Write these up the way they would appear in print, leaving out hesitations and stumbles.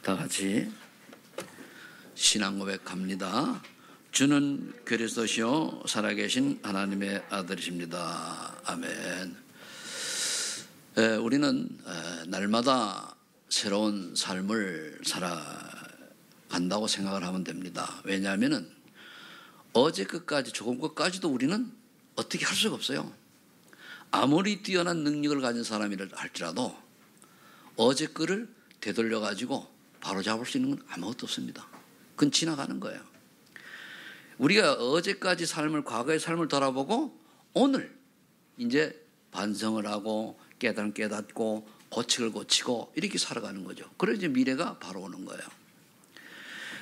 다 같이 신앙 고백합니다. 주는 그리스도시요 살아계신 하나님의 아들이십니다. 아멘. 우리는 날마다 새로운 삶을 살아간다고 생각을 하면 됩니다. 왜냐하면 어제 것까지 조금 것까지도 우리는 어떻게 할 수가 없어요. 아무리 뛰어난 능력을 가진 사람이라 할지라도 어제 거를 되돌려 가지고 바로 잡을 수 있는 건 아무것도 없습니다. 그건 지나가는 거예요. 우리가 어제까지 삶을, 과거의 삶을 돌아보고 오늘 이제 반성을 하고 깨닫고 고치를 고치고 이렇게 살아가는 거죠. 그래서 이제 미래가 바로 오는 거예요.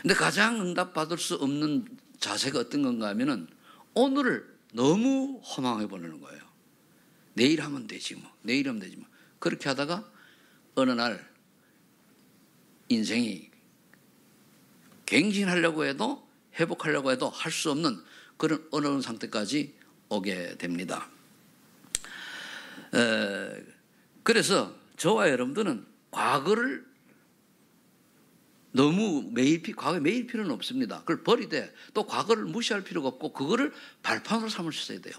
근데 가장 응답받을 수 없는 자세가 어떤 건가 하면은 오늘을 너무 허망해 보내는 거예요. 내일 하면 되지 뭐. 내일 하면 되지 뭐. 그렇게 하다가 어느 날 인생이 갱신하려고 해도 회복하려고 해도 할 수 없는 그런 어려운 상태까지 오게 됩니다. 그래서 저와 여러분들은 과거를 너무 과거에 매일 필요는 없습니다. 그걸 버리되 또 과거를 무시할 필요가 없고 그거를 발판으로 삼을 수 있어야 돼요.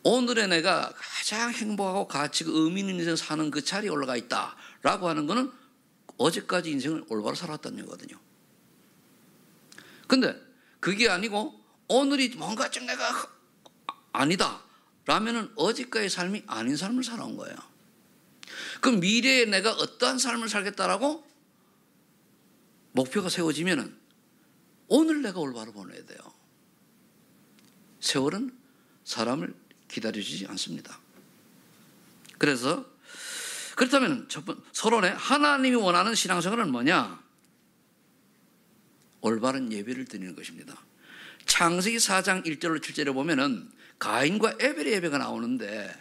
오늘의 내가 가장 행복하고 가치가 의미 있는 인생을 사는 그 자리에 올라가 있다라고 하는 거는 어제까지 인생을 올바로 살았다는 거거든요. 근데 그게 아니고 오늘이 뭔가 좀 내가 아니다 라면은 어제까지의 삶이 아닌 삶을 살아온 거예요. 그럼 미래에 내가 어떠한 삶을 살겠다라고 목표가 세워지면은 오늘 내가 올바로 보내야 돼요. 세월은 사람을 기다려주지 않습니다. 그래서 그렇다면 서론에 하나님이 원하는 신앙생활은 뭐냐? 올바른 예배를 드리는 것입니다. 창세기 4장 1절로 7절에 보면은 가인과 에벨의 예배가 나오는데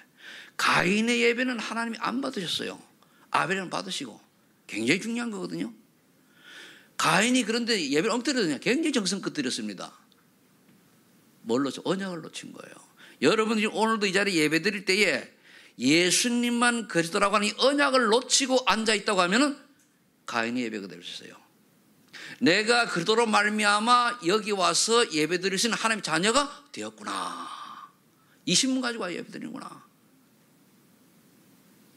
가인의 예배는 하나님이 안 받으셨어요. 아벨은 받으시고 굉장히 중요한 거거든요. 가인이 그런데 예배를 엉터리거든요. 굉장히 정성껏 드렸습니다. 뭘 놓쳐? 언약을 놓친 거예요. 여러분들이 오늘도 이 자리에 예배 드릴 때에 예수님만 그리스도라고 하는 이 언약을 놓치고 앉아있다고 하면은 가인의 예배가 될 수 있어요. 내가 그리스도로 말미암아 여기 와서 예배 드릴 수 있는 하나님의 자녀가 되었구나. 이 신문 가지고 와 예배 드리는구나.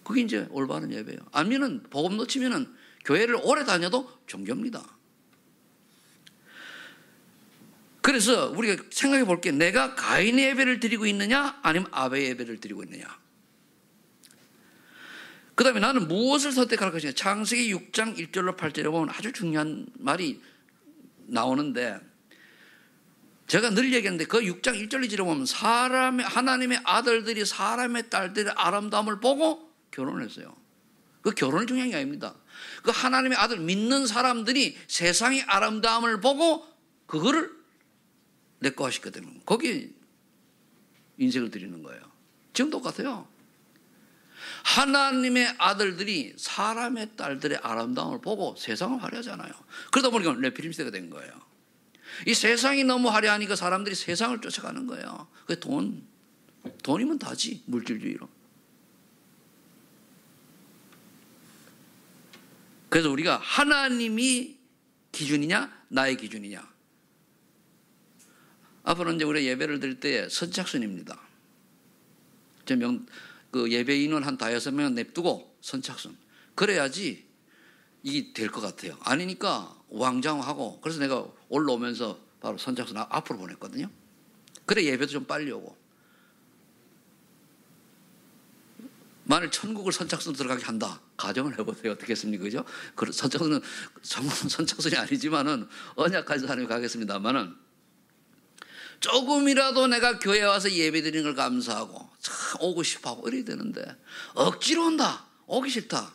그게 이제 올바른 예배예요. 아니면은 복음 놓치면은 교회를 오래 다녀도 종교입니다. 그래서 우리가 생각해 볼게. 내가 가인의 예배를 드리고 있느냐 아니면 아벨의 예배를 드리고 있느냐. 그 다음에 나는 무엇을 선택할 것이냐. 창세기 6장 1절로 8절에 보면 아주 중요한 말이 나오는데 제가 늘 얘기했는데 그 6장 1절 2절에 보면 하나님의 아들들이 사람의 딸들의 아름다움을 보고 결혼을 했어요. 그 결혼이 중요한 게 아닙니다. 그 하나님의 아들 믿는 사람들이 세상의 아름다움을 보고 그거를 내 거 하시거든요. 거기에 인생을 드리는 거예요. 지금 똑같아요. 하나님의 아들들이 사람의 딸들의 아름다움을 보고 세상을 화려하잖아요. 그러다 보니까 네피림 시대가 된 거예요. 이 세상이 너무 화려하니까 사람들이 세상을 쫓아가는 거예요. 그게 돈이면 다지, 물질주의로. 그래서 우리가 하나님이 기준이냐 나의 기준이냐. 앞으로 이제 우리 예배를 드릴 때 선착순입니다. 그 예배 인원 한 5명 냅두고 선착순. 그래야지 이게 될 것 같아요. 아니니까 왕장하고 그래서 내가 올라오면서 바로 선착순 앞으로 보냈거든요. 그래 예배도 좀 빨리 오고. 만일 천국을 선착순 들어가게 한다. 가정을 해보세요. 어떻겠습니까? 그죠? 선착순이 아니지만은 언약까지 사람이 가겠습니다만은 조금이라도 내가 교회에 와서 예배 드리는 걸 감사하고 참 오고 싶어하고 이래야 되는데 억지로 온다. 오기 싫다.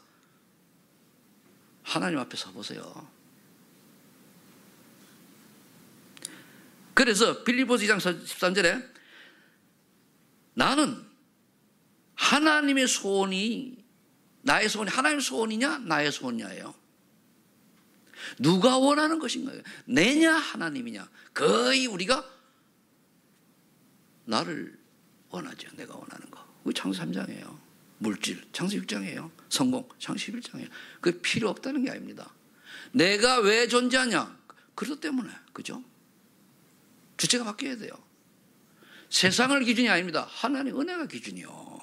하나님 앞에 서보세요. 그래서 빌립보서 2장 13절에 나는 하나님의 소원이 나의 소원이 하나님의 소원이냐 나의 소원이냐예요. 누가 원하는 것인가요? 내냐 하나님이냐. 거의 우리가 나를 원하죠. 내가 원하는 거. 그게 창세기 3장이에요. 물질, 창세기 6장이에요. 성공, 창세기 11장이에요. 그게 필요 없다는 게 아닙니다. 내가 왜 존재하냐? 그것 때문에, 그죠? 주체가 바뀌어야 돼요. 세상을 기준이 아닙니다. 하나님의 은혜가 기준이요.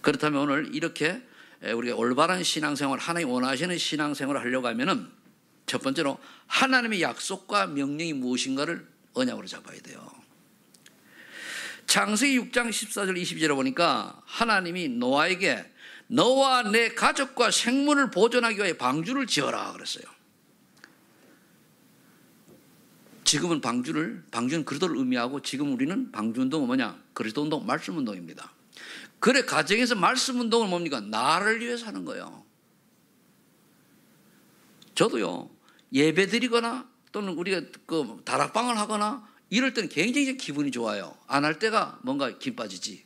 그렇다면 오늘 이렇게 우리가 올바른 신앙생활, 하나님 원하시는 신앙생활을 하려고 하면은 첫 번째로 하나님의 약속과 명령이 무엇인가를 언약으로 잡아야 돼요. 창세기 6장 14절 22절에 보니까 하나님이 노아에게 너와 내 가족과 생물을 보존하기 위해 방주를 지어라 그랬어요. 지금은 방주는 그리스도를 의미하고 지금 우리는 방주운동은 뭐냐? 그리스도운동, 말씀운동입니다. 그래 가정에서 말씀운동은 뭡니까? 나를 위해서 하는 거예요. 저도요, 예배 드리거나 또는 우리가 그 다락방을 하거나 이럴 때는 굉장히 기분이 좋아요. 안 할 때가 뭔가 김 빠지지.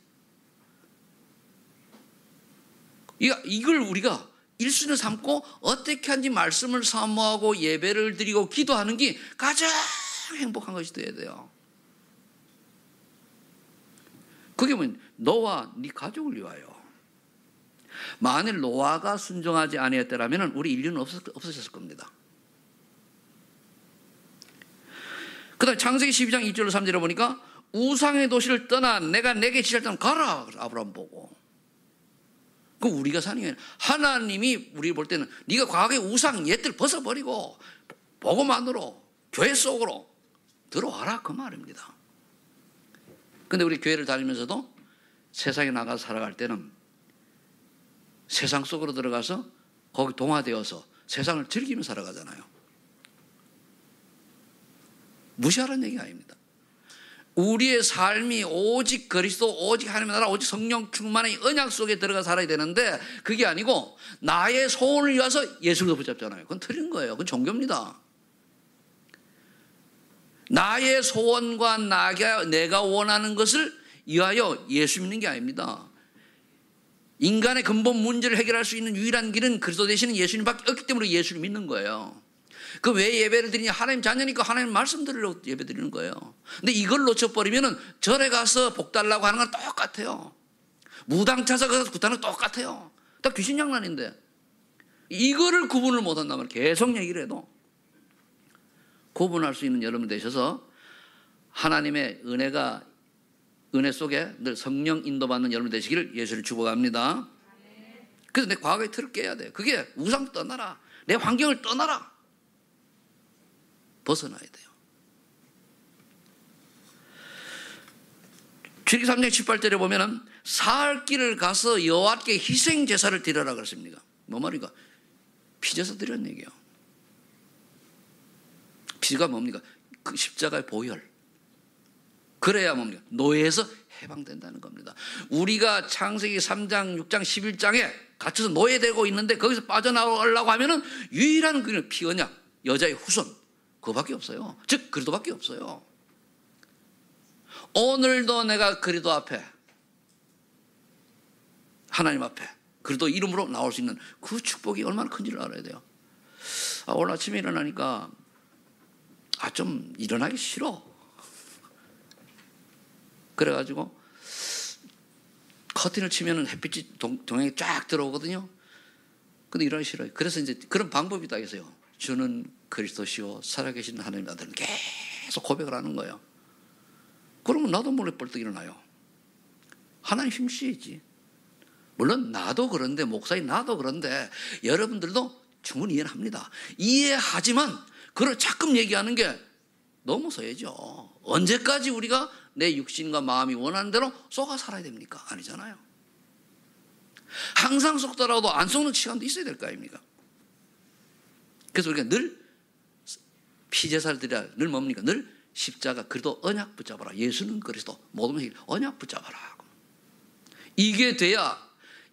이걸 우리가 1순위로 삼고 어떻게 하는지 말씀을 사모하고 예배를 드리고 기도하는 게 가장 행복한 것이 되어야 돼요. 그게 뭐냐? 너와 네 가족을 위하여. 만일 노아가 순종하지 아니했더라면 우리 인류는 없어졌을 겁니다. 그 다음에 창세기 12장 2절로 3절에 보니까 우상의 도시를 떠나 내가 내게 지시할 때는 가라. 아브라함 보고. 그 우리가 사는 게 아니라 하나님이 우리 볼 때는 네가 과거의 우상 옛들 벗어버리고 복음만으로 교회 속으로 들어와라 그 말입니다. 근데 우리 교회를 다니면서도 세상에 나가서 살아갈 때는 세상 속으로 들어가서 거기 동화되어서 세상을 즐기며 살아가잖아요. 무시하라는 얘기가 아닙니다. 우리의 삶이 오직 그리스도, 오직 하나님의 나라, 오직 성령 충만의 언약 속에 들어가 살아야 되는데 그게 아니고 나의 소원을 위해서 예수를 붙잡잖아요. 그건 틀린 거예요. 그건 종교입니다. 나의 소원과 내가 원하는 것을 위하여 예수 믿는 게 아닙니다. 인간의 근본 문제를 해결할 수 있는 유일한 길은 그리스도 되시는 예수님밖에 없기 때문에 예수를 믿는 거예요. 그 왜 예배를 드리냐? 하나님 자녀니까 하나님 말씀 들으려고 예배 드리는 거예요. 근데 이걸 놓쳐버리면은 절에 가서 복 달라고 하는 건 똑같아요. 무당 찾아가서 구타는 똑같아요. 다 귀신 장난인데 이거를 구분을 못한다면 계속 얘기를 해도 구분할 수 있는 여러분 되셔서 하나님의 은혜 속에 늘 성령 인도받는 여러분 되시기를 예수를 축복합니다. 그래서 내 과거의 틀을 깨야 돼요. 그게 우상 떠나라. 내 환경을 떠나라. 벗어나야 돼요. 출애굽기 3장 18절에 보면은 사흘 길을 가서 여호와께 희생 제사를 드려라 그랬습니다. 뭐 말인가? 피제사 드리는 얘기예요. 피가 뭡니까? 그 십자가의 보혈. 그래야 뭡니까? 노예에서 해방된다는 겁니다. 우리가 창세기 3장, 6장, 11장에 갇혀서 노예되고 있는데 거기서 빠져나오려고 하면은 유일한 그 피언약, 여자의 후손. 그거밖에 없어요. 즉 그리스도밖에 없어요. 오늘도 내가 그리스도 앞에 하나님 앞에 그리스도 이름으로 나올 수 있는 그 축복이 얼마나 큰지를 알아야 돼요. 오늘 아침에 일어나니까 좀 일어나기 싫어. 그래가지고 커튼을 치면은 햇빛이 동양에 쫙 들어오거든요. 근데 일어나기 싫어요. 그래서 이제 그런 방법이 다 있어요. 주는 그리스도시요 살아계신 하나님 아들은 계속 고백을 하는 거예요. 그러면 나도 몰래 벌떡 일어나요. 하나님 힘쓰이지. 물론 나도 그런데 목사님 나도 그런데 여러분들도 충분히 이해는 합니다. 이해하지만 그걸 자꾸 얘기하는 게 너무 서해죠. 언제까지 우리가 내 육신과 마음이 원하는 대로 쏘가 살아야 됩니까? 아니잖아요. 항상 속더라도 안 속는 시간도 있어야 될 거 아닙니까? 그래서 우리가 늘 피제사를 드려야 늘 뭡니까? 늘 십자가 그리스도 언약 붙잡아라. 예수는 그리스도 모든 것이 언약 붙잡아라. 이게 돼야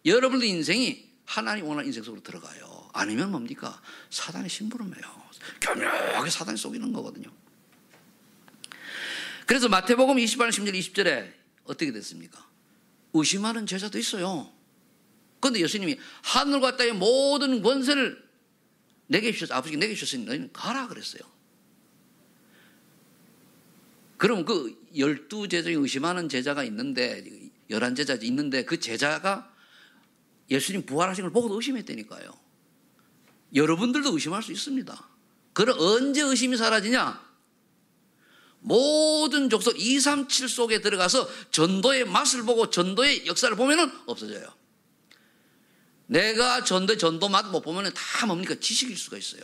여러분의 인생이 하나님 원하는 인생 속으로 들어가요. 아니면 뭡니까? 사단의 심부름이에요. 교묘하게 사단이 속이는 거거든요. 그래서 마태복음 28장 10절 20절에 어떻게 됐습니까? 의심하는 제자도 있어요. 그런데 예수님이 하늘과 땅의 모든 권세를 내게 주셨어. 아버지가 내게 주셨으니 너희는 가라 그랬어요. 그럼 그 12제자 중에 의심하는 제자가 있는데 11제자 있는데 그 제자가 예수님 부활하신 걸 보고도 의심했다니까요. 여러분들도 의심할 수 있습니다. 그럼 언제 의심이 사라지냐? 모든 족속 237 속에 들어가서 전도의 맛을 보고 전도의 역사를 보면은 없어져요. 내가 전도 맛 못 보면은 다 뭡니까? 지식일 수가 있어요.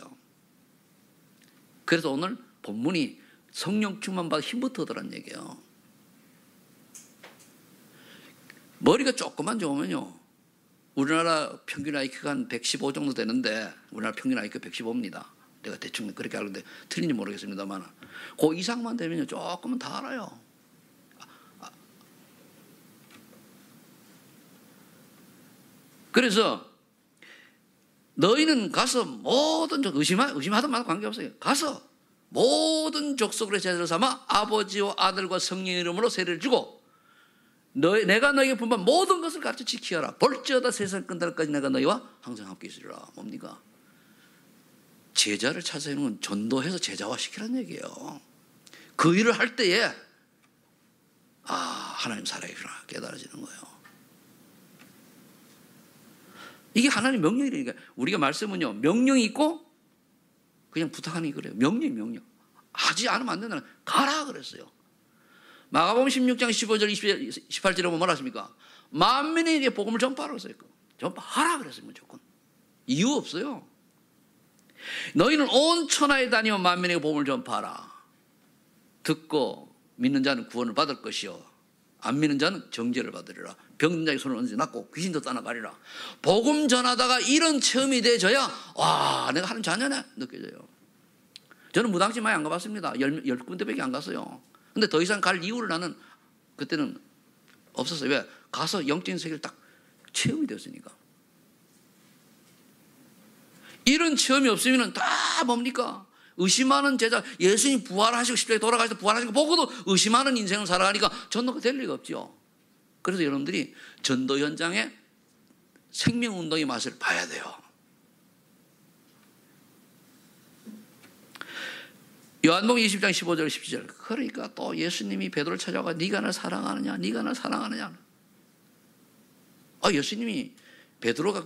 그래서 오늘 본문이 성령 충만 받아 힘부터 얻으라는 얘기예요. 머리가 조금만 좋으면요. 우리나라 평균 IQ가 한 115 정도 되는데 우리나라 평균 IQ 115입니다. 내가 대충 그렇게 알는데 틀린지 모르겠습니다만 그 이상만 되면요. 조금은 다 알아요. 그래서 너희는 가서 모든 의심하든 말든 관계없어요. 가서 모든 족속으로 제자를 삼아 아버지와 아들과 성령의 이름으로 세례를 주고 내가 너에게 분반 모든 것을 가르쳐 지키어라. 볼지어다 세상 끝날까지 내가 너희와 항상 함께 있으리라. 뭡니까? 제자를 찾아내는 건 전도해서 제자화시키라는 얘기예요. 그 일을 할 때에 하나님 살아계시구나 깨달아지는 거예요. 이게 하나님 명령이라니까. 우리가 말씀은요 명령이 있고 그냥 부탁하는 게 그래요. 명령. 하지 않으면 안 된다는 가라 그랬어요. 마가복음 16장 15절 18절에 보면 뭐라 했습니까? 만민에게 복음을 전파하라고 했어요. 전파하라 그랬어요. 무조건. 이유 없어요. 너희는 온 천하에 다니며 만민에게 복음을 전파하라. 듣고 믿는 자는 구원을 받을 것이요 안 믿는 자는 정죄를 받으리라. 병든 자의 손을 언제 낫고 귀신도 떠나가리라. 복음 전하다가 이런 체험이 돼져야 내가 하는 자녀네 느껴져요. 저는 무당집 많이 안 가봤습니다. 10군데밖에 안 갔어요. 근데 더 이상 갈 이유를 나는 그때는 없었어요. 왜? 가서 영적인 세계를 딱 체험이 됐으니까. 이런 체험이 없으면 다 뭡니까? 의심하는 제자, 예수님 부활하시고 십자가에 돌아가셔서 부활하시고 보고도 의심하는 인생을 살아가니까 전도가 될 리가 없죠. 그래서 여러분들이 전도 현장에 생명운동의 맛을 봐야 돼요. 요한복음 20장 15절 17절. 그러니까 또 예수님이 베드로를 찾아가 네가 날 사랑하느냐? 네가 날 사랑하느냐? 예수님이 베드로가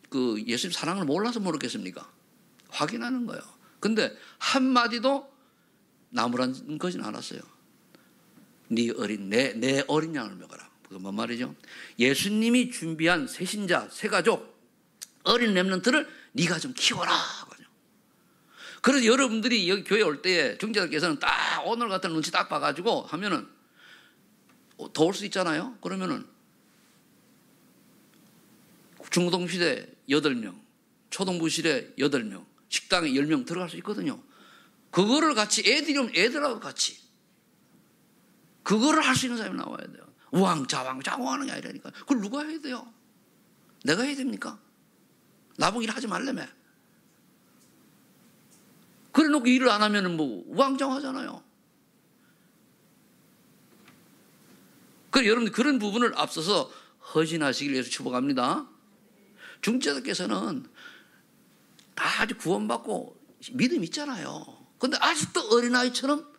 그 예수님 사랑을 몰라서 모르겠습니까? 확인하는 거예요. 근데 한마디도 나무란 거진 않았어요. 내 어린 양을 먹어라. 그게 뭔 말이죠? 예수님이 준비한 새신자, 새가족, 어린 렘넌트를 네가 좀 키워라. 그래서 여러분들이 여기 교회 올 때에 중재자께서는 딱 오늘 같은 눈치 딱 봐가지고 하면은 더울 수 있잖아요. 그러면은 중고등부실에 8명, 초등부실에 8명, 식당에 10명 들어갈 수 있거든요. 그거를 같이 애들이 오면 애들하고 같이 그거를 할 수 있는 사람이 나와야 돼요. 우왕좌왕 하는 게 아니라니까. 그걸 누가 해야 돼요? 내가 해야 됩니까? 나보고 일하지 말라며. 그래 놓고 일을 안 하면은 뭐 우왕좌왕하잖아요. 그래서 여러분들 그런 부분을 앞서서 헌신하시길 위해서 축복합니다. 중재자께서는 다 아주 구원받고 믿음 있잖아요. 근데 아직도 어린아이처럼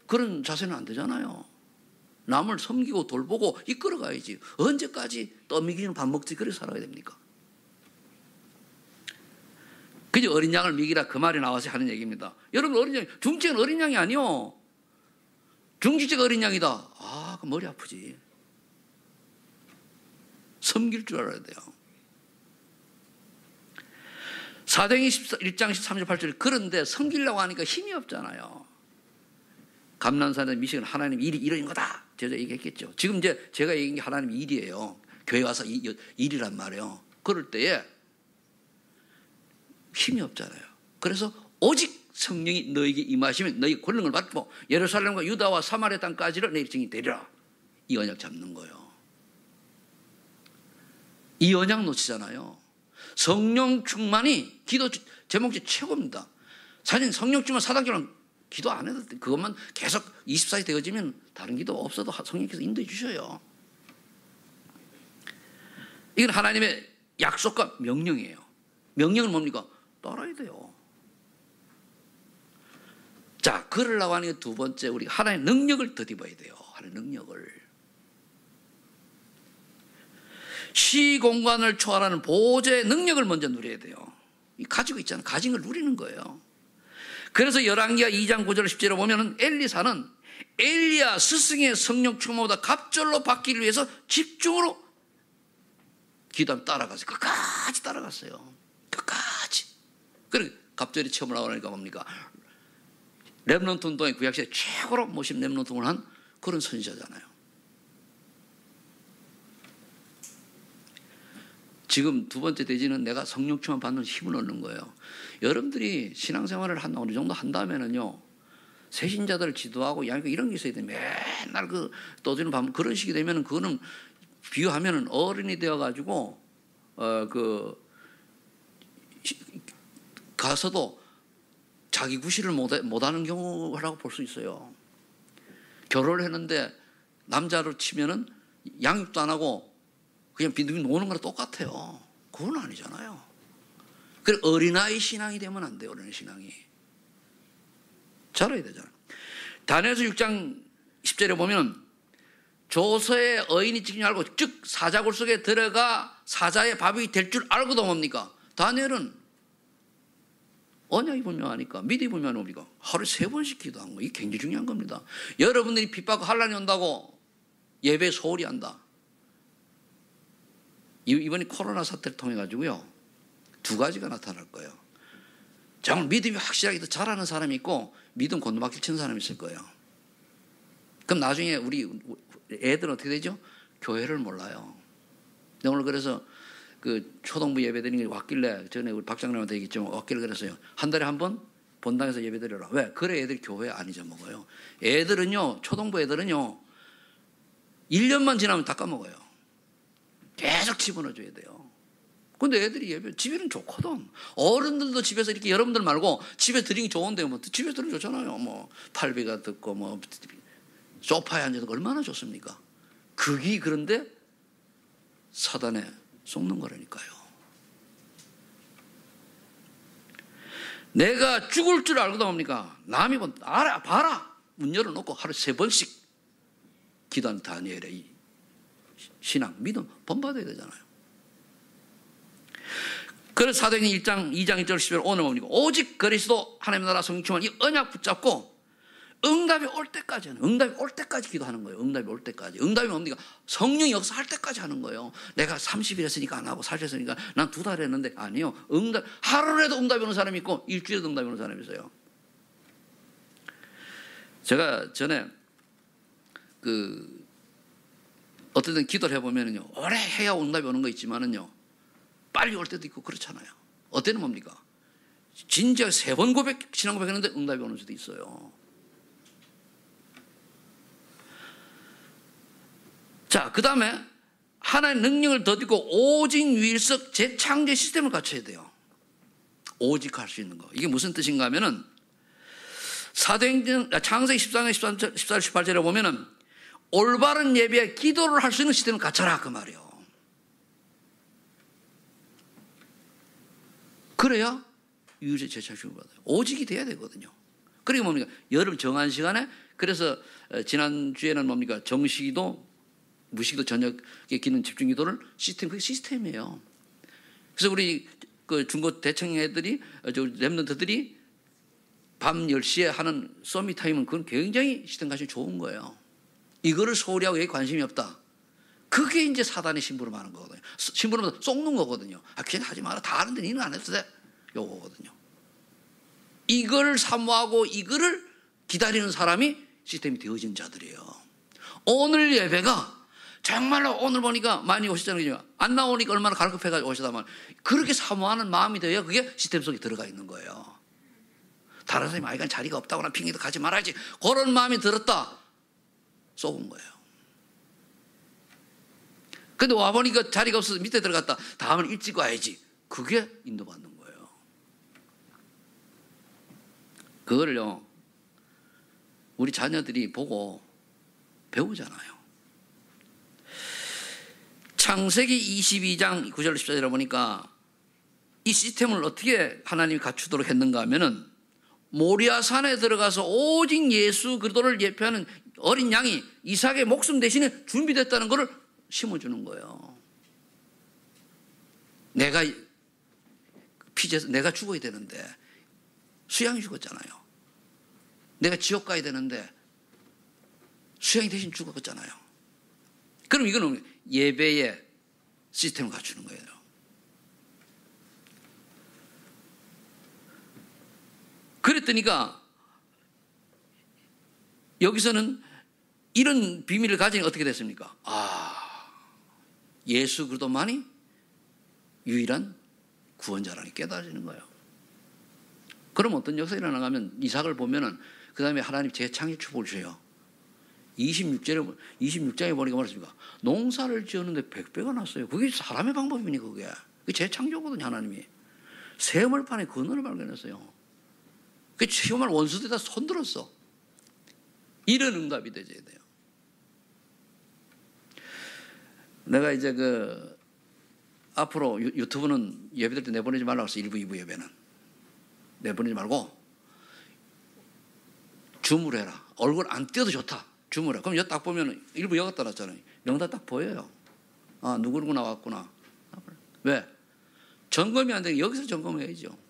그런 자세는 안 되잖아요. 남을 섬기고 돌보고 이끌어가야지. 언제까지 떠먹이는 밥 먹지 그렇게 살아야 됩니까? 그저 어린 양을 먹이라 그 말이 나와서 하는 얘기입니다. 여러분 어린 양, 중직은 어린 양이 아니요. 중직자가 어린 양이다. 그 머리 아프지. 섬길 줄 알아야 돼요. 사도행전 1장 38절 그런데 섬기려고 하니까 힘이 없잖아요. 감난산의 미식은 하나님 일이 이런 거다. 제가 얘기했겠죠. 지금 이제 제가 얘기한 게 하나님 일이에요. 교회 와서 일이란 말이에요. 그럴 때에 힘이 없잖아요. 그래서 오직 성령이 너에게 임하시면 너희 권능을 받고 예루살렘과 유다와 사마리아 땅까지를 내 일정이 되리라. 이 언약 잡는 거예요. 이 언약 놓치잖아요. 성령 충만이 기도 제목이 최고입니다. 사실 성령 충만 사단계는 기도 안 해도 돼. 그것만 계속 24시 되어지면 다른 기도 없어도 성령께서 인도해 주셔요. 이건 하나님의 약속과 명령이에요. 명령은 뭡니까? 따라야 돼요. 자, 그러려고 하는 게 두 번째, 우리 하나의 능력을 덧입어야 돼요. 하나의 능력을. 시공간을 초월하는 보좌의 능력을 먼저 누려야 돼요. 가지고 있잖아요. 가진 걸 누리는 거예요. 그래서 열왕기하 2장 9절 10절에 보면은 엘리사는 엘리야 스승의 성령 충만보다 갑절로 받기를 위해서 집중으로 기도하며 따라갔어요. 끝까지 따라갔어요. 끝까지. 그리고 갑절이 체험을 하니까 뭡니까? 렘넌트 운동의 구약시대 최고로 모신 렘넌트 운동을 한 그런 선지자잖아요. 지금 두 번째 대지는 내가 성령 충만 받는 힘을 얻는 거예요. 여러분들이 신앙생활을 어느 정도 한다면은요, 새신자들을 지도하고 이런 게 있어야 돼요. 맨날 떠드는 밤 그런 식이 되면은 그거는 비유하면은 어른이 되어가지고 가서도 자기 구실을 못하는 경우라고 볼 수 있어요. 결혼을 했는데 남자로 치면은 양육도 안 하고 그냥 빈둥빈 노는 거랑 똑같아요. 그건 아니잖아요. 그래 어린아이 신앙이 되면 안 돼요. 어린아이 신앙이. 자라야 되잖아요. 다니엘서 6장 10절에 보면 조서의 의인이 지킨 줄 알고, 즉 사자굴 속에 들어가 사자의 밥이 될 줄 알고도 뭡니까? 다니엘은 언약이 분명하니까, 믿음이 분명하니까 뭡니까? 하루에 3번씩 기도한 거. 이게 굉장히 중요한 겁니다. 여러분들이 핍박과 환란이 온다고 예배 소홀히 한다. 이번에 코로나 사태를 통해 가지고요, 두 가지가 나타날 거예요. 정말 믿음이 확실하게 더 잘하는 사람이 있고 믿음 곤두박질 치는 사람이 있을 거예요. 그럼 나중에 우리 애들은 어떻게 되죠? 교회를 몰라요. 오늘 그래서 그 초등부 예배 드리는 게 왔길래, 전에 우리 박 장로한테 얘기했지만 왔길래 그랬어요. 한 달에 한 번 본당에서 예배 드려라. 왜? 그래 애들이 교회 안 잊어먹어요. 애들은요, 초등부 애들은요 1년만 지나면 다 까먹어요. 계속 집어넣어줘야 돼요. 근데 애들이 예배, 집에는 좋거든. 어른들도 집에서 이렇게 여러분들 말고 집에 드리기 좋은데, 뭐, 집에 드리기 좋잖아요. 뭐, 팔비가 듣고, 뭐, 소파에 앉아서 얼마나 좋습니까? 그게 그런데 사단에 속는 거라니까요. 내가 죽을 줄 알고도 뭡니까? 남이 봐라. 문 열어놓고 하루 3번씩 기도하는 다니엘의 이 신앙, 믿음 본받아야 되잖아요. 그래서 사도행전 2장 1절 10절 오늘 뭡니까? 오직 그리스도 하나님의 나라 성령 충만 이 언약 붙잡고 응답이 올 때까지 하는, 응답이 올 때까지 기도하는 거예요. 응답이 올 때까지. 응답이 뭡니까? 성령이 역사할 때까지 하는 거예요. 내가 30일 했으니까 안 하고 40일 했으니까 난 2달 했는데, 아니요. 하루라도 응답이 오는 사람이 있고 일주일에도 응답이 오는 사람이 있어요. 제가 전에 어떤 때 기도를 해보면요, 오래 해야 응답이 오는 거 있지만은요, 빨리 올 때도 있고 그렇잖아요. 어때는 뭡니까? 진짜 3번 신앙 고백했는데 응답이 오는 수도 있어요. 자, 그 다음에 하나의 능력을 덧입고 오직 유일석 재창조 시스템을 갖춰야 돼요. 오직 할 수 있는 거. 이게 무슨 뜻인가 하면은 창세기 14장 14절 18절에 보면은 올바른 예배에 기도를 할 수 있는 시스템을 갖춰라 그 말이에요. 그래야 유일의 재창조를 받아요. 오직이 돼야 되거든요. 그리고 뭡니까? 여름 정한 시간에, 그래서 지난주에는 뭡니까? 정시기도 무시기도 저녁에 기는 집중기도를 그게 시스템이에요. 그래서 우리 그 중고 대청 애들이, 랩런트들이 밤 10시에 하는 서밋 타임은 그건 굉장히 시스템 가시기 좋은 거예요. 이거를 소홀히 하고 여기 관심이 없다. 그게 이제 사단의 심부름 하는 거거든요. 심부름은 쏙는 거거든요. 그냥 하지 마라. 다 하는데 니는 안 해도 돼. 요거거든요. 이걸 사모하고 이거를 기다리는 사람이 시스템이 되어진 자들이에요. 오늘 예배가 정말로 오늘 보니까 많이 오시잖아요. 안 나오니까 얼마나 갈급해가지고 오시다만, 그렇게 사모하는 마음이 되어야 그게 시스템 속에 들어가 있는 거예요. 다른 사람이 아이가 자리가 없다거나 핑계도 가지 말아야지, 그런 마음이 들었다, 쏘은 거예요. 근데 와보니까 자리가 없어서 밑에 들어갔다, 다음은 일찍 와야지, 그게 인도받는 거예요. 그거를요 우리 자녀들이 보고 배우잖아요. 창세기 22장 9절 14절에 보니까 이 시스템을 어떻게 하나님이 갖추도록 했는가 하면은 모리아 산에 들어가서 오직 예수 그리스도를 예표하는 어린 양이 이삭의 목숨 대신에 준비됐다는 것을 심어주는 거예요. 내가 죽어야 되는데 수양이 죽었잖아요. 내가 지옥 가야 되는데 수양이 대신 죽었잖아요. 그럼 이거는 예배의 시스템을 갖추는 거예요. 그랬더니까 여기서는 이런 비밀을 가지니 어떻게 됐습니까? 예수 그리스도만이 유일한 구원자라는 게 깨달아지는 거예요. 그럼 어떤 역사가 일어나가면 이삭을 보면은 그 다음에 하나님 재창조 축복을 줘요. 26장에 보니까 말했습니까? 농사를 지었는데 100배가 났어요. 그게 사람의 방법입니까? 그게 재창조거든요. 하나님이 세월판에 근원을 발견했어요. 그 시험할 원수들다 손들었어. 이런 응답이 되어야 돼요. 내가 이제 앞으로 유튜브는 예배될 때 내보내지 말라고 했어. 1부, 2부 예배는. 내보내지 말고 줌으로 해라. 얼굴 안 띄어도 좋다. 줌으로 해. 그럼 여기 딱 보면 1부 여기 갖다 놨잖아요. 명단 딱 보여요. 누구누구 나왔구나. 왜? 점검이 안 되게 여기서 점검해야죠.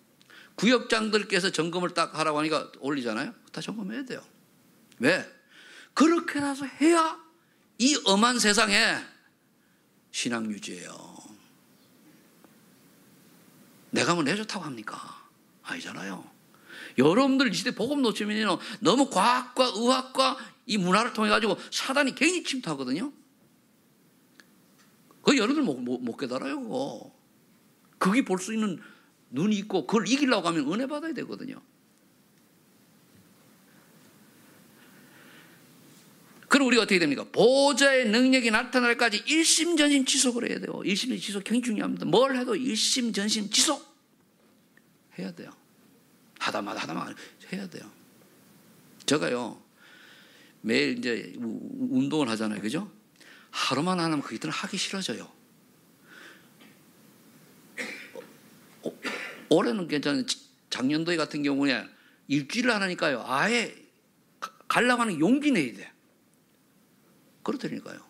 구역장들께서 점검을 딱 하라고 하니까 올리잖아요. 다 점검해야 돼요. 왜? 그렇게라도 해야 이 엄한 세상에 신앙 유지해요. 내가 뭐 내좋다고 합니까? 아니잖아요. 여러분들 이 시대 복음 놓치면 너무 과학과 의학과 이 문화를 통해 가지고 사단이 괜히 침투하거든요. 그거 여러분들 못 깨달아요. 그거. 그게 볼 수 있는 눈이 있고 그걸 이기려고 하면 은혜 받아야 되거든요. 그럼 우리가 어떻게 됩니까? 보좌의 능력이 나타날 때까지 일심전심 지속을 해야 돼요. 일심전심 지속 굉장히 중요합니다. 뭘 해도 일심전심 지속 해야 돼요. 하다마다 해야 돼요. 제가요 매일 이제 운동을 하잖아요, 그죠? 하루만 안 하면 그 이틀은 하기 싫어져요. 올해는 괜찮은데 작년도에 같은 경우에 일주일을 안 하니까요 아예 가려고 하는 용기 내야 돼. 그렇다니까요.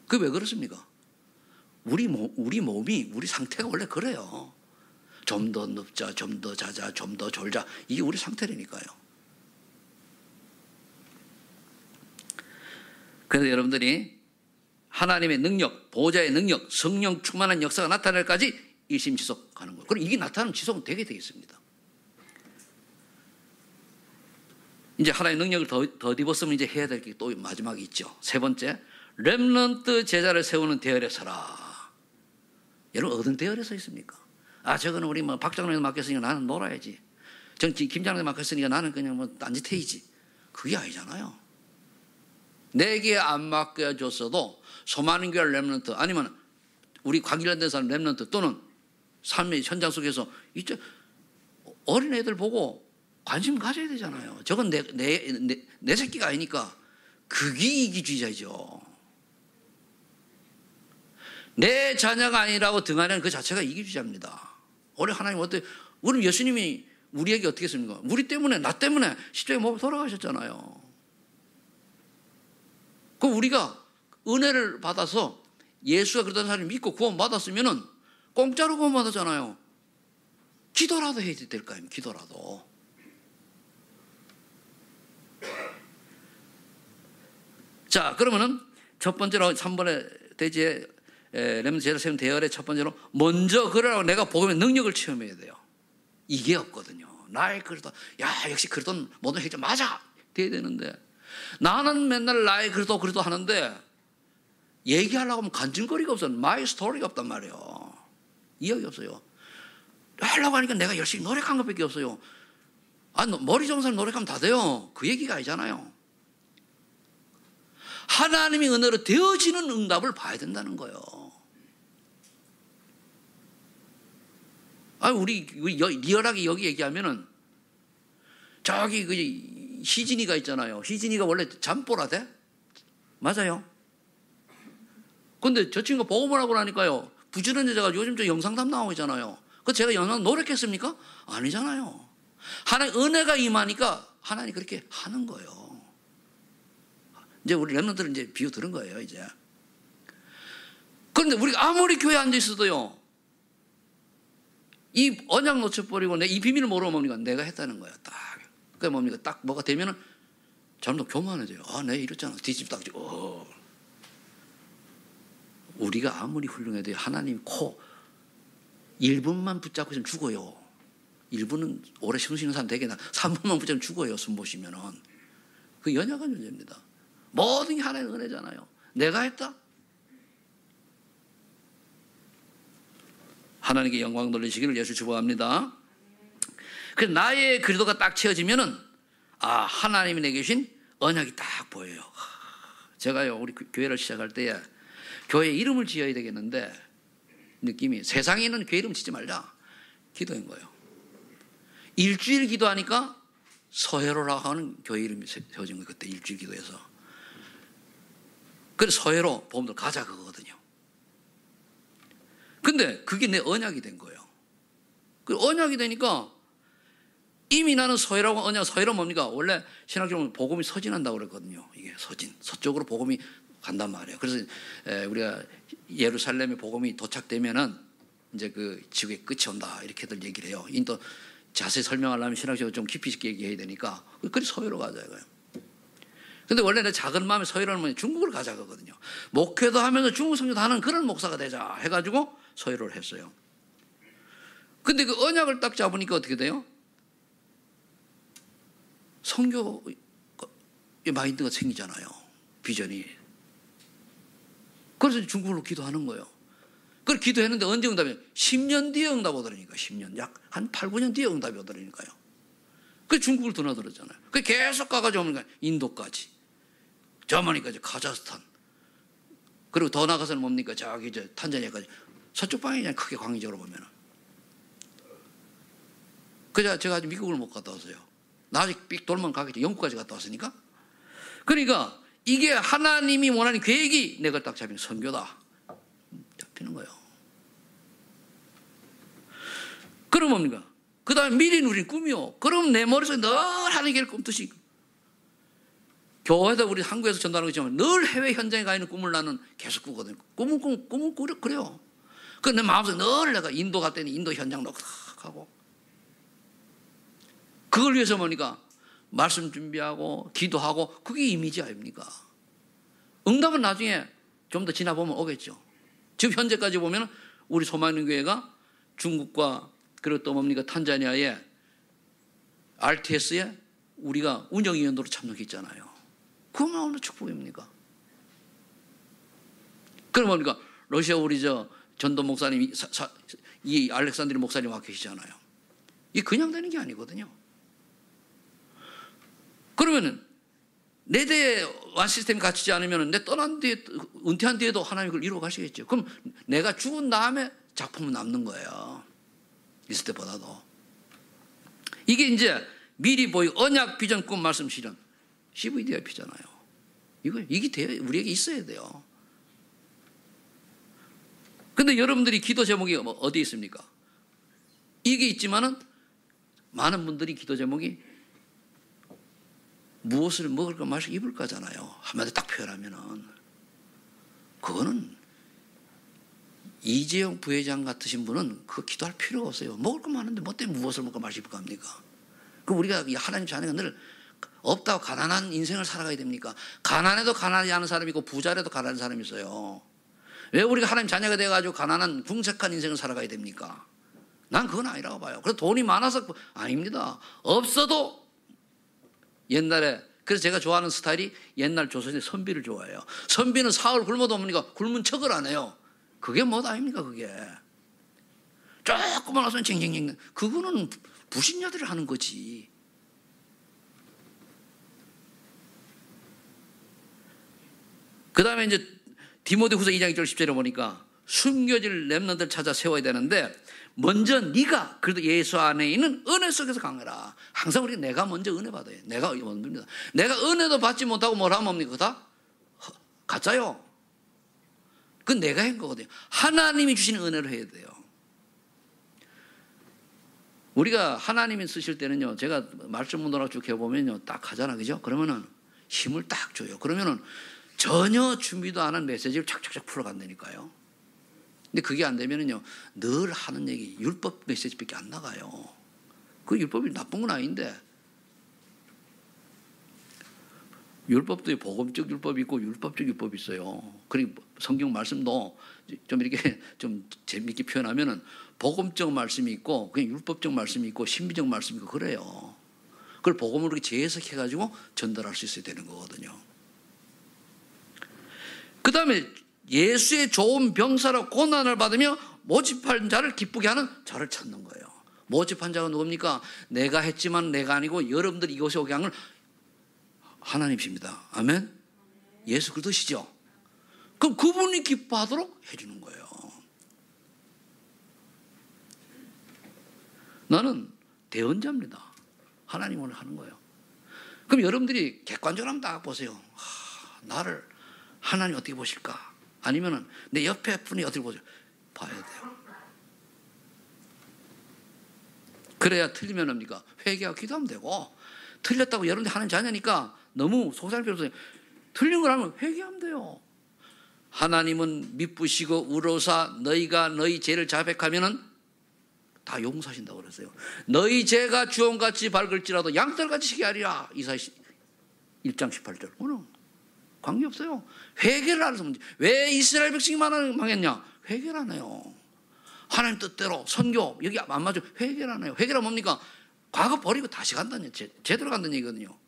그게 왜 그렇습니까? 우리 몸이 우리 상태가 원래 그래요. 좀 더 눕자, 좀 더 자자, 좀 더 졸자. 이게 우리 상태라니까요. 그래서 여러분들이 하나님의 능력, 보좌의 능력, 성령 충만한 역사가 나타날 때까지 일심지속하는 거예요. 그럼 이게 나타나면 지속은 되게 되겠습니다. 이제 하나님의 능력을 더 입었으면 이제 해야 될 게 또 마지막에 있죠. 세 번째, 렘넌트 제자를 세우는 대열에 서라. 여러분 어떤 대열에 서 있습니까? 저거는 우리 박 장로님 맡겼으니까 나는 놀아야지. 김 장로님 맡겼으니까 나는 그냥 딴짓해야지. 그게 아니잖아요. 내게 안 맡겨줬어도 소많은 교회 렘넌트 아니면 우리 관계된 사람 렘넌트 또는 삶의 현장 속에서 이제 어린애들 보고 관심 가져야 되잖아요. 저건 내 새끼가 아니니까. 그게 이기주의자죠. 내 자녀가 아니라고 등하는 그 자체가 이기주의자입니다. 우리 하나님 어때? 우리 예수님이 우리에게 어떻게 했습니까? 우리 때문에 나 때문에 십자가에 못 돌아가셨잖아요. 그럼 우리가 은혜를 받아서 예수가 그러던 사람을 믿고 구원 받았으면은 공짜로 구원 받았잖아요. 기도라도 해야 될 거 아닙니까? 기도라도. 자, 그러면은 첫 번째로 3번의 대지에 렘넌트 제자를 세운 대열의 첫 번째로 먼저 그러라고 내가 복음의 능력을 체험해야 돼요. 이게 없거든요. 나의 그리스도, 역시 그리스도는 모든 해결 맞아 돼야 되는데 나는 맨날 나의 그리스도 하는데 얘기하려고 하면 간증거리가 없어. 마이 스토리가 없단 말이에요. 이야기 없어요. 하려고 하니까 내가 열심히 노력한 것밖에 없어요. 머리 좋은 사람 노력하면 다 돼요. 그 얘기가 아니잖아요. 하나님의 은혜로 되어지는 응답을 봐야 된다는 거예요. 우리 리얼하게 여기 얘기하면은 저기 희진이가 있잖아요. 희진이가 원래 잠보라대? 맞아요. 근데 저 친구가 복음을 하고 나니까요 부지런 여자가 요즘 저 영상담 나오고 있잖아요. 그 제가 영상 노력했습니까? 아니잖아요. 하나님 은혜가 임하니까 하나님이 그렇게 하는 거예요. 이제 우리 렘넌트들은 이제 비유 들은 거예요, 이제. 그런데 우리가 아무리 교회에 앉아 있어도요, 이 언약 놓쳐버리고 내 이 비밀을 모르면 뭡니까? 내가 했다는 거야, 딱. 그게 뭡니까? 딱 뭐가 되면은 잘못 교만해져요. 아, 내가 이랬잖아. 뒤집딱. 우리가 아무리 훌륭해도 하나님 코 1분만 붙잡고 있으면 죽어요. 1분은 오래 숨 쉬는 사람 되게 3분만 붙잡으면 죽어요. 숨 보시면은. 그 연약한 존재입니다. 모든 게 하나님의 은혜잖아요. 내가 했다? 하나님께 영광 돌리시기를 예수 축복합니다. 그래서 나의 그리도가 딱 채워지면은 아, 하나님이 내게 주신 언약이 딱 보여요. 제가요, 우리 교회를 시작할 때에 교회 이름을 지어야 되겠는데 느낌이 세상에 있는 교회 이름 짓지 말자 기도한 거예요. 일주일 기도하니까 서해로라고 하는 교회 이름이 세워진 거예요. 그때 일주일 기도해서. 그래서 서해로 보험들 가자 그거거든요. 근데 그게 내 언약이 된 거예요. 그 언약이 되니까 이미 나는 서해라고 언약, 서해로 뭡니까? 원래 신학적으로 복음이 서진한다고 그랬거든요. 이게 서진, 서쪽으로 복음이 간단 말이에요. 그래서 우리가 예루살렘에 복음이 도착되면은 이제 그 지구의 끝이 온다 이렇게들 얘기를 해요. 인도 자세히 설명하려면 신학적으로 좀 깊이 있게 얘기해야 되니까 그래서 서해로 가자 이거예요. 근데 원래 내 작은 마음에 서해로는 뭐냐? 중국을 가자 그거든요. 목회도 하면서 중국 선교도 하는 그런 목사가 되자 해가지고 서해로를 했어요. 근데 그 언약을 딱 잡으니까 어떻게 돼요? 선교의 마인드가 생기잖아요. 비전이. 그래서 중국으로 기도하는 거예요. 그걸 기도했는데 언제 응답이에요? 10년 뒤에 응답 오더라니까. 10년. 약 한 8, 9년 뒤에 응답이 오더라니까요. 그래서 중국을 드나들었잖아요. 그래서 계속 가가지고 오니까 인도까지. 저머니까지 카자흐스탄. 그리고 더 나가서는 뭡니까? 저기 이제 탄자니아까지. 서쪽 방향이잖아요. 크게 광의적으로 보면은. 그래서 제가 아직 미국을 못 갔다 왔어요. 나 아직 삑 돌면 가겠죠. 영국까지 갔다 왔으니까. 그러니까 이게 하나님이 원하는 계획이 내가 딱 잡히는 선교다. 잡히는 거예요. 그럼 뭡니까? 그 다음에 미리 누린 꿈이요. 그럼 내 머릿속에 늘 하나님의 계획을 꿈듯이. 교회에서 우리 한국에서 전달하는 것처럼 늘 해외 현장에 가 있는 꿈을 나는 계속 꾸거든요. 꿈은 그래요. 그 내 마음속에 늘 내가 인도 갈 때는 인도 현장 녹하고. 그걸 위해서 뭐니까 말씀 준비하고 기도하고 그게 이미지 아닙니까? 응답은 나중에 좀 더 지나보면 오겠죠. 지금 현재까지 보면 우리 소망있는 교회가 중국과 그리고 또 뭡니까 탄자니아의 RTS에 우리가 운영위원으로 참석했잖아요. 그건 얼마나 축복입니까? 그럼 뭡니까 러시아 우리 전도 목사님 이 알렉산드리 목사님 와 계시잖아요. 이게 그냥 되는 게 아니거든요. 그러면은 내 대에 완 시스템이 갖추지 않으면 내 떠난 뒤에 은퇴한 뒤에도 하나님이 그걸 이루어 가시겠죠. 그럼 내가 죽은 다음에 작품은 남는 거예요. 있을 때보다도. 이게 이제 미리 보이 언약 비전 꿈 말씀 실현 CVDIP잖아요. 이게 우리에게 있어야 돼요. 근데 여러분들이 기도 제목이 어디에 있습니까? 이게 있지만은 많은 분들이 기도 제목이 무엇을 먹을까 마실까 입을까잖아요. 한마디 딱 표현하면은. 그거는 이재용 부회장 같으신 분은 그거 기도할 필요가 없어요. 먹을 거 많은데 뭐 때문에 무엇을 먹을까 마실까 합니까? 그럼 우리가 하나님 자녀가 늘 없다고 가난한 인생을 살아가야 됩니까? 가난해도 가난하지 않은 사람이 있고 부자라도 가난한 사람이 있어요. 왜 우리가 하나님 자녀가 돼가지고 가난한 궁색한 인생을 살아가야 됩니까? 난 그건 아니라고 봐요. 그래서 돈이 많아서 아닙니다. 없어도 옛날에 그래서 제가 좋아하는 스타일이 옛날 조선의 선비를 좋아해요. 선비는 사흘 굶어도 뭡니까? 굶은 척을 안 해요. 그게 뭐 아닙니까 그게. 조금만 와서 쟁쟁쟁. 그거는 부신녀들이 하는 거지. 그 다음에 이제 디모데후서 2장 1절 10절에 보니까 숨겨질 렘넌트를 찾아 세워야 되는데 먼저 네가 그래도 예수 안에 있는 은혜 속에서 강해라. 항상 우리가 내가 먼저 은혜 받아요. 내가 먼저입니다. 내가 은혜도 받지 못하고 뭘 하면 뭡니까? 다 가짜요. 그건 내가 한 거거든요. 하나님이 주시는 은혜로 해야 돼요. 우리가 하나님이 쓰실 때는요, 제가 말씀 문도락 쭉 해보면요, 딱 하잖아, 그죠? 그러면은 힘을 딱 줘요. 그러면은 전혀 준비도 안 한 메시지를 착착착 풀어간다니까요. 근데 그게 안 되면은요, 늘 하는 얘기, 율법 메시지밖에 안 나가요. 그 율법이 나쁜 건 아닌데, 율법도 복음적 율법이 있고 율법적 율법이 있어요. 그리고 성경 말씀도 좀 이렇게 좀 재밌게 표현하면은 복음적 말씀이 있고 그냥 율법적 말씀이 있고 신비적 말씀이 있고 그래요. 그걸 복음으로 이렇게 재해석해가지고 전달할 수 있어야 되는 거거든요. 그 다음에 예수의 좋은 병사로 고난을 받으며 모집한 자를 기쁘게 하는 자를 찾는 거예요. 모집한 자가 누굽니까? 내가 했지만 내가 아니고 여러분들이 이곳에 오게 한 건 하나님이십니다. 아멘? 예수 그리스도시죠? 그럼 그분이 기뻐하도록 해주는 거예요. 나는 대언자입니다. 하나님을 하는 거예요. 그럼 여러분들이 객관적으로 한번 딱 보세요. 나를 하나님 어떻게 보실까? 아니면은 내 옆에 분이 어떻게 보세요? 봐야 돼요. 그래야 틀리면 합니까? 회개하고 기도하면 되고, 틀렸다고 여러분들이 하는 자녀니까 너무 속상할 필요 없어요. 틀린 걸 하면 회개하면 돼요. 하나님은 미쁘시고 의로사 너희가 너희 죄를 자백하면은 다 용서하신다고 그랬어요. 너희 죄가 주홍같이 밝을지라도 양털같이 시게 하리라. 이사야 1장 18절. 오늘 관계없어요. 회개를 안 해서 문제. 왜 이스라엘 백성이 망했냐? 회개를 안 해요. 하나님 뜻대로 선교 여기 안 맞아. 회개를 안 해요. 회개란 뭡니까? 과거 버리고 다시 간다는 제대로 간다는 얘기거든요.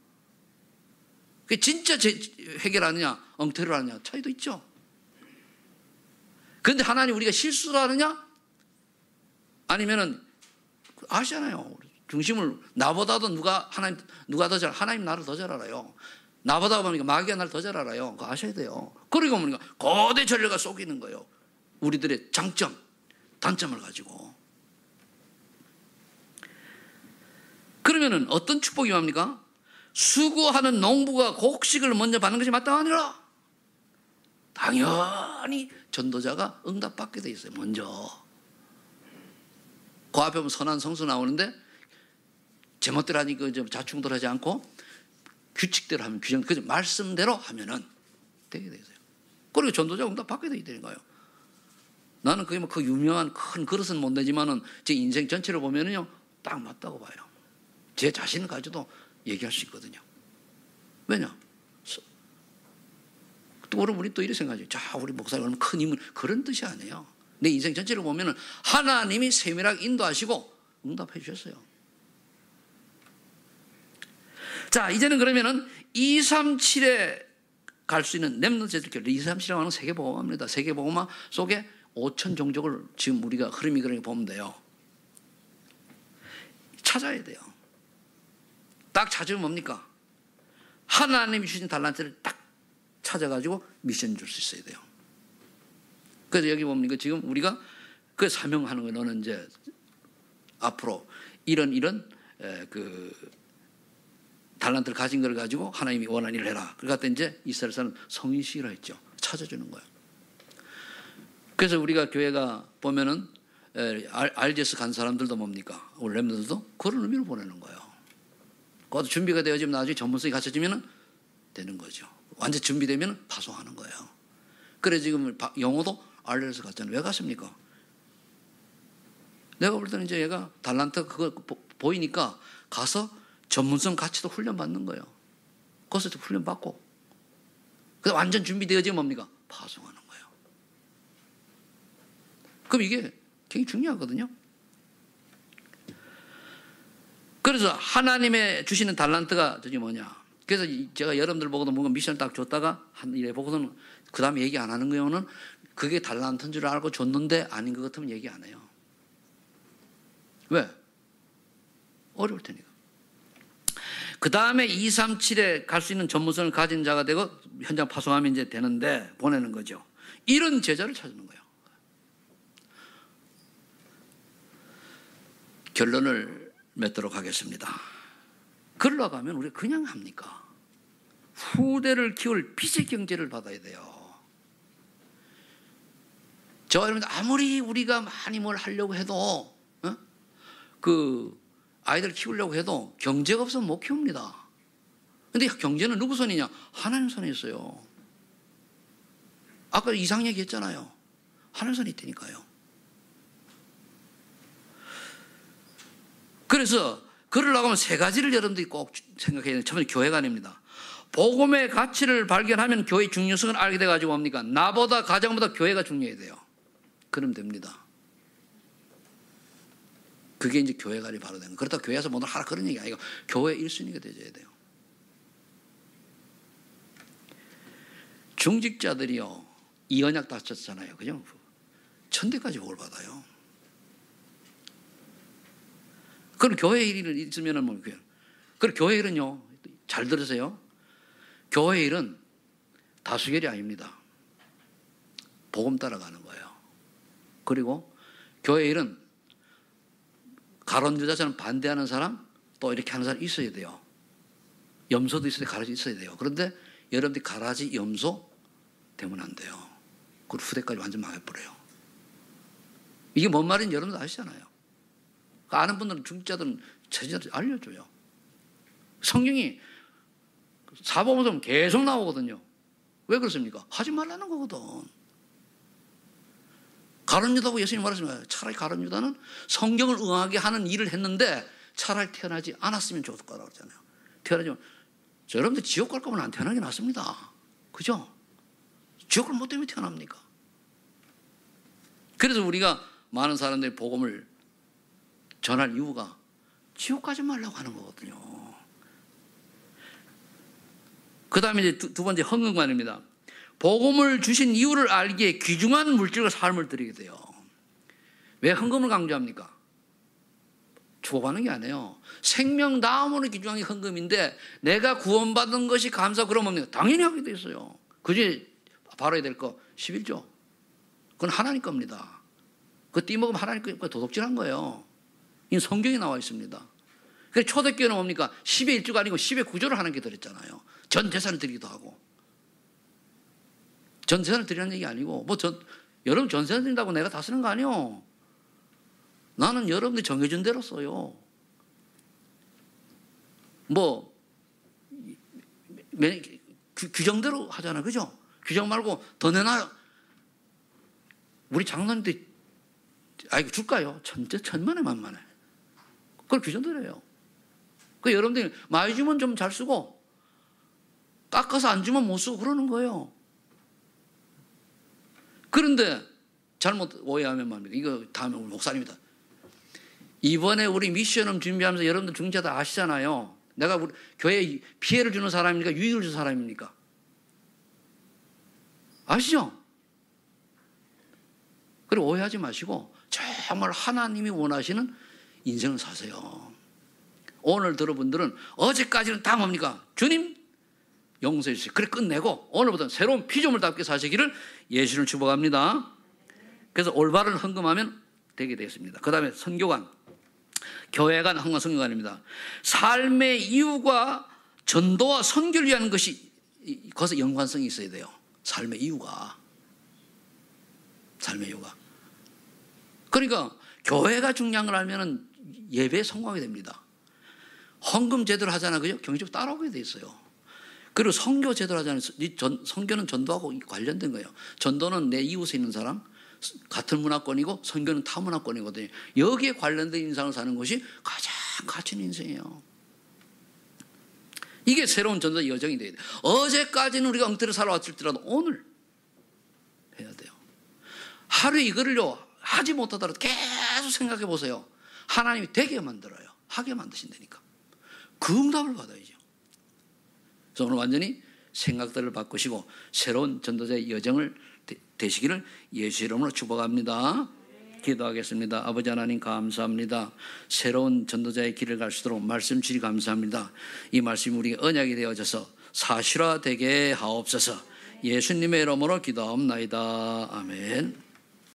그게 진짜 회개를 하느냐 엉터리를 하느냐 차이도 있죠. 그런데 하나님 우리가 실수를 하느냐 아니면은 아시잖아요. 중심을 나보다도 누가 더 잘, 하나님 나를 더 잘 알아요. 나보다 보니까 마귀가 나를 더 잘 알아요. 그거 아셔야 돼요. 그리고 보니까 거대 전례가 속이는 거예요. 우리들의 장점, 단점을 가지고. 그러면은 어떤 축복이 옵니까? 수고하는 농부가 곡식을 먼저 받는 것이 마땅하니라. 당연히 전도자가 응답받게 돼 있어요. 먼저. 그 앞에 보면 선한 성수 나오는데 제멋대로 하니까 자충돌하지 않고 규칙대로 하면 규정, 그 말씀대로 하면은 되게 돼 있어요. 그리고 전도자가 응답받게 돼 있다는 거예요. 나는 그게 뭐 그 유명한 큰 그릇은 못 내지만은 제 인생 전체를 보면은요 딱 맞다고 봐요. 제 자신을 가지고도 얘기할 수 있거든요. 왜냐? 또 우리 또 이렇게 생각하죠. 자, 우리 목사가 얼마나 큰 힘을, 그런 뜻이 아니에요. 내 인생 전체를 보면은 하나님이 세밀하게 인도하시고 응답해 주셨어요. 자, 이제는 그러면은 237에 갈 수 있는 렘넌트들, 237이라고 하는 세계복음화입니다. 세계복음화 속에 5천 종족을 지금 우리가 흐름이 그렇게 보면 돼요. 찾아야 돼요. 딱 찾으면 뭡니까? 하나님이 주신 달란트를 딱 찾아가지고 미션 줄 수 있어야 돼요. 그래서 여기 뭡니까? 지금 우리가 그 사명하는 거, 너는 이제 앞으로 이런 그 달란트를 가진 걸 가지고 하나님이 원하는 일을 해라. 그러니까 이제 이스라엘 사람 성인식이라 했죠. 찾아주는 거예요. 그래서 우리가 교회가 보면은 RGS 간 사람들도 뭡니까? 우리 렘너들도 그런 의미로 보내는 거예요. 그것도 준비가 되어지면 나중에 전문성이 갖춰지면 되는 거죠. 완전 준비되면 파송하는 거예요. 그래 지금 영어도 RGS 갔잖아요. 왜 갔습니까? 내가 볼 때는 이제 얘가 달란트 그거 보이니까 가서 전문성 가치도 훈련 받는 거예요. 거기서 훈련 받고. 그래서 완전 준비되어지면 뭡니까? 파송하는 거예요. 그럼 이게 굉장히 중요하거든요. 그래서 하나님의 주시는 달란트가 저기 뭐냐. 그래서 제가 여러분들 보고도 뭔가 미션을 딱 줬다가 한 일에 보고서는 그 다음에 얘기 안 하는 경우는 그게 달란트인 줄 알고 줬는데 아닌 것 같으면 얘기 안 해요. 왜? 어려울 테니까. 그 다음에 237에 갈 수 있는 전문성을 가진 자가 되고 현장 파송하면 이제 되는데 보내는 거죠. 이런 제자를 찾는 거예요. 결론을 맺도록 하겠습니다. 그러러 가면 우리가 그냥 합니까? 후대를 키울 빚의 경제를 받아야 돼요. 저와 여러분 아무리 우리가 많이 뭘 하려고 해도 아이들 키우려고 해도 경제가 없으면 못 키웁니다. 근데 경제는 누구 손이냐? 하나님 손에 있어요. 아까 이상 얘기했잖아요. 하나님 손에 있다니까요. 그래서 그러려고 하면 세 가지를 여러분들이 꼭 생각해야 돼요. 첫 번째 교회가 아닙니다. 복음의 가치를 발견하면 교회의 중요성을 알게 돼가지고 뭡니까? 나보다 가정보다 교회가 중요해야 돼요. 그러면 됩니다. 그게 이제 교회가 바로 되는 거예요. 그렇다고 교회에서 뭐를 하라 그런 얘기 아니고 교회 1순위가 되어야 돼요. 중직자들이요, 이 언약 다쳤잖아요. 그죠? 천대까지 복을 받아요. 그럼 교회 일이 있으면은 뭐, 그럼 교회 일은요, 잘 들으세요. 교회 일은 다수결이 아닙니다. 복음 따라가는 거예요. 그리고 교회 일은 가론유다처럼 반대하는 사람, 또 이렇게 하는 사람 있어야 돼요. 염소도 있어야 돼, 가라지 있어야 돼요. 그런데 여러분들이 가라지, 염소 되면 안 돼요. 그리고 후대까지 완전 망해버려요. 이게 뭔 말인지 여러분들 아시잖아요. 아는 분들은 중직자들은 제자들 알려줘요. 성경이 사복음서 계속 나오거든요. 왜 그렇습니까? 하지 말라는 거거든. 가룟유다고 예수님이 말하시면 차라리 가룟유다는 성경을 응하게 하는 일을 했는데 차라리 태어나지 않았으면 좋을 거라고 그러잖아요. 태어나지, 여러분들 지옥 갈 거면 안 태어나는 게 낫습니다. 그죠? 지옥을 뭐 때문에 태어납니까? 그래서 우리가 많은 사람들이 복음을 전할 이유가 지옥 가지 말라고 하는 거거든요. 그 다음에 이제 두 번째 헌금관입니다. 복음을 주신 이유를 알기에 귀중한 물질과 삶을 드리게 돼요. 왜 헌금을 강조합니까? 주고받는 게 아니에요. 생명 다음으로 귀중한 게 헌금인데 내가 구원받은 것이 감사 그러면 당연히 하게 돼 있어요. 그중에 바로 해야 될 거 11조. 그건 하나님 겁니다. 그거 띠먹으면 하나님 거 도둑질한 거예요. 이 성경에 나와 있습니다. 그래서 초대교회는 뭡니까? 10의 1조가 아니고 10의 9조를 하나님께 드렸잖아요. 전 재산을 드리기도 하고. 전 재산을 드리는 얘기 아니고 여러분 전 재산 드린다고 내가 다 쓰는 거 아니에요. 나는 여러분들이 정해준 대로 써요. 뭐 규정대로 하잖아요. 그죠? 규정 말고 더 내놔요. 우리 장로님 때 이거 줄까요? 천만에 만만해. 그걸 규정대로 해요. 그 여러분들이 많이 주면 좀 잘 쓰고 깎아서 안 주면 못 쓰고 그러는 거예요. 그런데 잘못 오해하면 말입니다. 이거 다음에 우리 목사님이다. 이번에 우리 미션을 준비하면서 여러분들 중재자 다 아시잖아요. 내가 우리 교회에 피해를 주는 사람입니까? 유익을 주는 사람입니까? 아시죠? 그리고 오해하지 마시고 정말 하나님이 원하시는 인생을 사세요. 오늘 들어분들은 어제까지는 다 뭡니까? 주님 용서해 주세요. 그래 끝내고 오늘부터는 새로운 피조물답게 사시기를 예수를 축복합니다. 그래서 올바른 헌금하면 되게 되겠습니다. 그 다음에 선교관, 교회관, 헌금 선교관입니다. 삶의 이유가 전도와 선교를 위한 것이 거기서 연관성이 있어야 돼요. 삶의 이유가. 그러니까 교회가 중요한 걸 알면은 예배에 성공하게 됩니다. 헌금 제대로 하잖아, 그죠? 경제적으로 따라오게 돼 있어요. 그리고 선교 제대로 하잖아요. 선교는 전도하고 관련된 거예요. 전도는 내 이웃에 있는 사람, 같은 문화권이고 선교는 타 문화권이거든요. 여기에 관련된 인생을 사는 것이 가장 가치 있는 인생이에요. 이게 새로운 전도의 여정이 돼야 돼요. 어제까지는 우리가 엉터리 살아왔을지라도 오늘 해야 돼요. 하루에 이거를요 하지 못하더라도 계속 생각해 보세요. 하나님이 되게 만들어요. 하게 만드신다니까. 그 응답을 받아야죠. 그래서 오늘 완전히 생각들을 바꾸시고 새로운 전도자의 여정을 되시기를 예수 이름으로 축복합니다. 기도하겠습니다. 아버지 하나님 감사합니다. 새로운 전도자의 길을 갈 수 있도록 말씀 주시 감사합니다. 이 말씀이 우리에게 언약이 되어져서 사실화되게 하옵소서. 예수님의 이름으로 기도하옵나이다. 아멘.